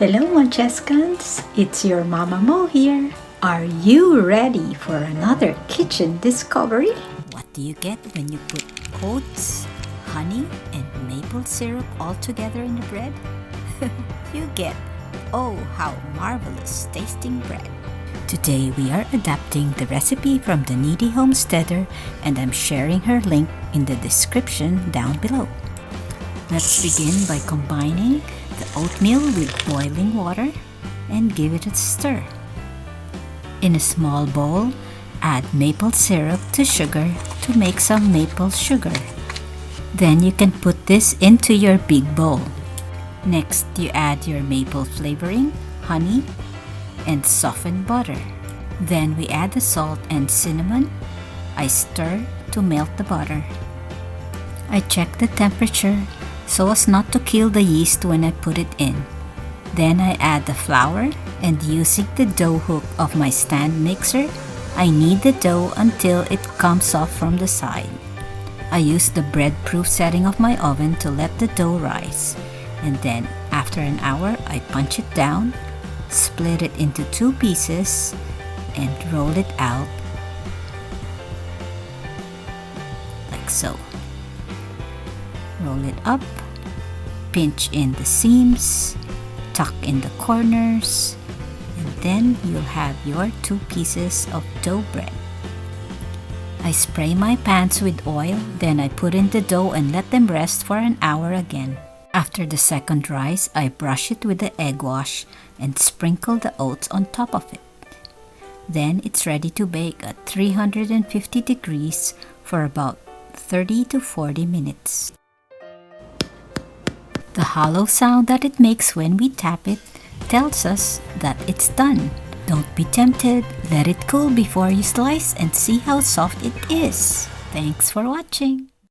Hello Moncescans, it's your Mama Mo here. Are you ready for another kitchen discovery? What do you get when you put oats, honey, and maple syrup all together in the bread? You get, oh how marvelous tasting bread. Today we are adapting the recipe from the Kneady Homesteader, and I'm sharing her link in the description down below. Let's begin by combining the oatmeal with boiling water and give it a stir. In a small bowl, add maple syrup to sugar to make some maple sugar. Then you can put this into your big bowl. Next, you add your maple flavoring, honey, and softened butter. Then we add the salt and cinnamon. I stir to melt the butter. I check the temperature so as not to kill the yeast when I put it in. Then I add the flour, and using the dough hook of my stand mixer, I knead the dough until it comes off from the side. I use the bread-proof setting of my oven to let the dough rise, and then after an hour I punch it down, split it into 2 pieces, and roll it out like so. Roll it up, pinch in the seams, tuck in the corners, and then you'll have your 2 pieces of dough bread. I spray my pans with oil, then I put in the dough and let them rest for an hour again. After the second rise, I brush it with the egg wash and sprinkle the oats on top of it. Then it's ready to bake at 350 degrees for about 30 to 40 minutes. The hollow sound that it makes when we tap it tells us that it's done. Don't be tempted. Let it cool before you slice and see how soft it is. Thanks for watching.